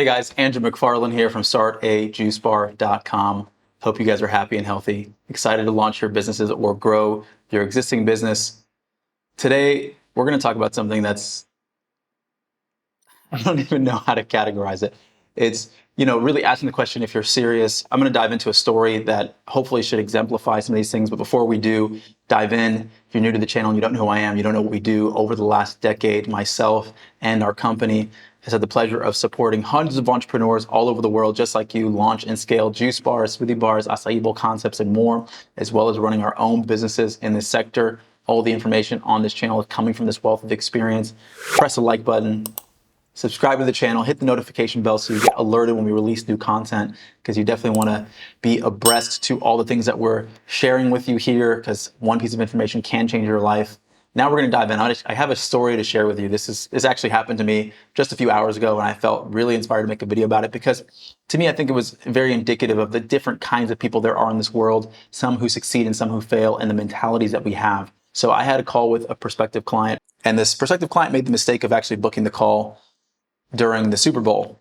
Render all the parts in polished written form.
Hey guys, Andrew McFarland here from StartAJuiceBar.com. Hope you guys are happy and healthy, excited to launch your businesses or grow your existing business. Today, we're going to talk about something that's, I don't even know how to categorize it. It's, really asking the question if you're serious. I'm going to dive into a story that hopefully should exemplify some of these things. But before we do dive in, if you're new to the channel and you don't know who I am, you don't know what we do, over the last decade, myself and our company has had the pleasure of supporting hundreds of entrepreneurs all over the world, just like you, launch and scale juice bars, smoothie bars, acai bowl concepts, and more, as well as running our own businesses in this sector. All the information on this channel is coming from this wealth of experience. Press the like button, subscribe to the channel, hit the notification bell so you get alerted when we release new content, because you definitely want to be abreast to all the things that we're sharing with you here, because one piece of information can change your life. Now we're going to dive in. I have a story to share with you. This actually happened to me just a few hours ago, and I felt really inspired to make a video about it because, to me, I think it was very indicative of the different kinds of people there are in this world, some who succeed and some who fail, and the mentalities that we have. So I had a call with a prospective client, and this prospective client made the mistake of actually booking the call during the Super Bowl.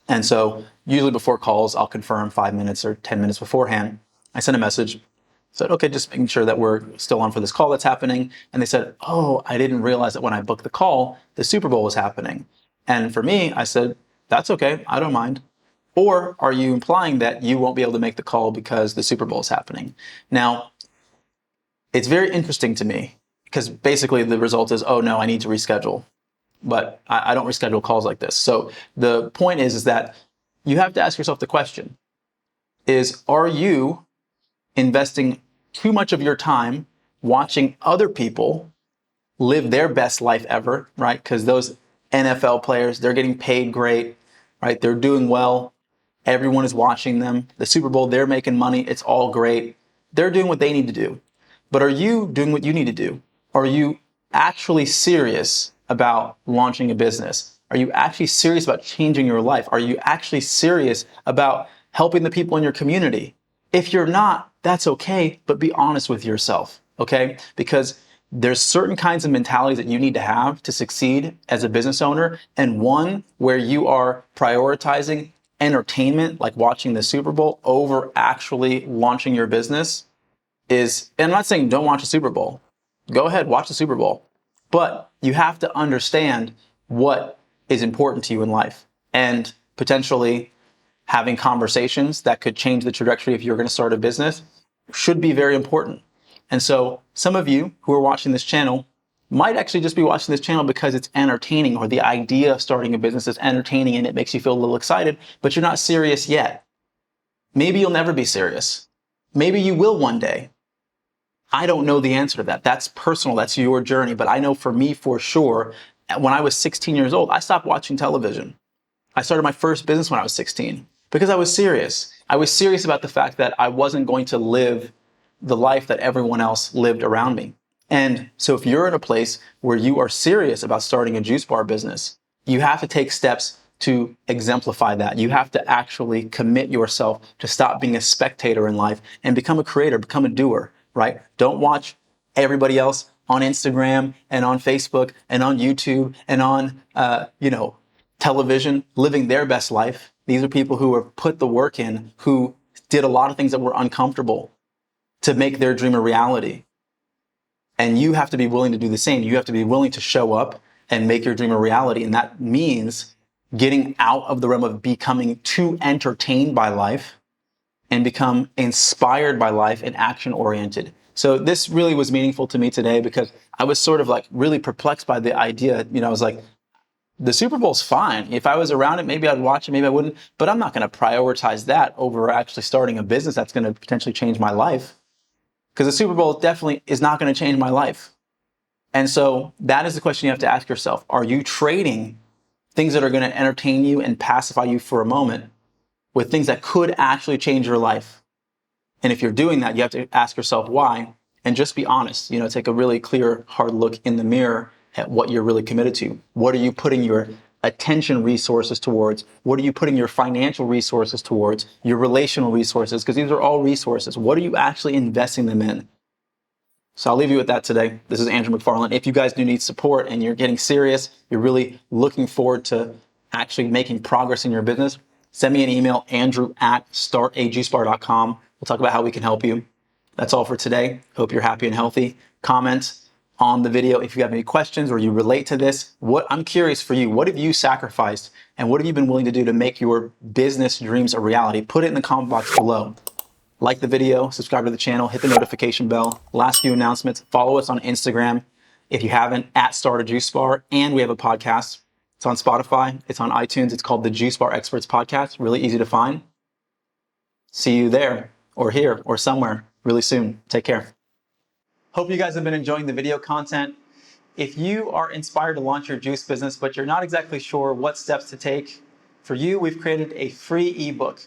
And so usually before calls, I'll confirm 5 minutes or 10 minutes beforehand. I sent a message, said, okay, just making sure that we're still on for this call that's happening. And they said, oh, I didn't realize that when I booked the call, the Super Bowl was happening. And for me, I said, that's okay, I don't mind. Or are you implying that you won't be able to make the call because the Super Bowl is happening? Now, it's very interesting to me because basically the result is, oh no, I need to reschedule. But I don't reschedule calls like this. So the point is that you have to ask yourself the question is, are you investing too much of your time watching other people live their best life ever, right? Because those NFL players, they're getting paid great, right? They're doing well. Everyone is watching them. The Super Bowl, they're making money. It's all great. They're doing what they need to do. But are you doing what you need to do? Are you actually serious about launching a business? Are you actually serious about changing your life? Are you actually serious about helping the people in your community? If you're not, that's okay, but be honest with yourself, okay? Because there's certain kinds of mentalities that you need to have to succeed as a business owner, and one where you are prioritizing entertainment, like watching the Super Bowl, over actually launching your business is, and I'm not saying don't watch the Super Bowl. Go ahead, watch the Super Bowl. But you have to understand what is important to you in life, and potentially having conversations that could change the trajectory if you're going to start a business should be very important. And so some of you who are watching this channel might actually just be watching this channel because it's entertaining, or the idea of starting a business is entertaining and it makes you feel a little excited, but you're not serious yet. Maybe you'll never be serious. Maybe you will one day. I don't know the answer to that. That's personal. That's your journey. But I know for me, for sure, when I was 16 years old, I stopped watching television. I started my first business when I was 16 because I was serious. I was serious about the fact that I wasn't going to live the life that everyone else lived around me. And so if you're in a place where you are serious about starting a juice bar business, you have to take steps to exemplify that. You have to actually commit yourself to stop being a spectator in life and become a creator, become a doer. Right? Don't watch everybody else on Instagram and on Facebook and on YouTube and on, television living their best life. These are people who have put the work in, who did a lot of things that were uncomfortable to make their dream a reality. And you have to be willing to do the same. You have to be willing to show up and make your dream a reality. And that means getting out of the realm of becoming too entertained by life and become inspired by life and action oriented. So this really was meaningful to me today because I was sort of like really perplexed by the idea. I was like, the Super Bowl's fine. If I was around it, maybe I'd watch it, maybe I wouldn't, but I'm not going to prioritize that over actually starting a business that's going to potentially change my life, because the Super Bowl definitely is not going to change my life. And so that is the question you have to ask yourself. Are you trading things that are going to entertain you and pacify you for a moment with things that could actually change your life? And if you're doing that, you have to ask yourself why, and just be honest. Take a really clear, hard look in the mirror at what you're really committed to. What are you putting your attention resources towards? What are you putting your financial resources towards? Your relational resources? Because these are all resources. What are you actually investing them in? So I'll leave you with that today. This is Andrew McFarland. If you guys do need support and you're getting serious, you're really looking forward to actually making progress in your business, send me an email, andrew@StartAJuiceBar.com. We'll talk about how we can help you. That's all for today. Hope you're happy and healthy. Comment on the video if you have any questions or you relate to this. I'm curious for you. What have you sacrificed and what have you been willing to do to make your business dreams a reality? Put it in the comment box below. Like the video, subscribe to the channel, hit the notification bell. Last few announcements, follow us on Instagram if you haven't, @StartAJuiceBar, and we have a podcast. It's on Spotify, it's on iTunes, it's called the Juice Bar Experts Podcast, really easy to find. See you there, or here, or somewhere really soon. Take care. Hope you guys have been enjoying the video content. If you are inspired to launch your juice business, but you're not exactly sure what steps to take, for you, we've created a free ebook,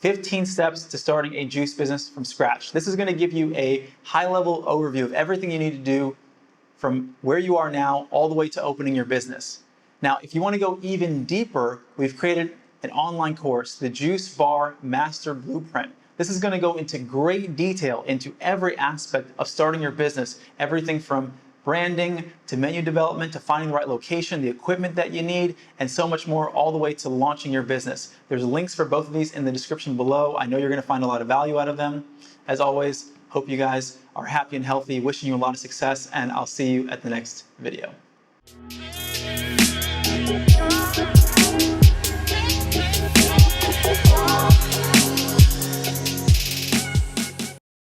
15 Steps to Starting a Juice Business from Scratch. This is going to give you a high-level overview of everything you need to do from where you are now all the way to opening your business. Now, if you want to go even deeper, we've created an online course, the Juice Bar Master Blueprint. This is going to go into great detail into every aspect of starting your business, everything from branding to menu development to finding the right location, the equipment that you need, and so much more, all the way to launching your business. There's links for both of these in the description below. I know you're going to find a lot of value out of them. As always, hope you guys are happy and healthy, wishing you a lot of success, and I'll see you at the next video.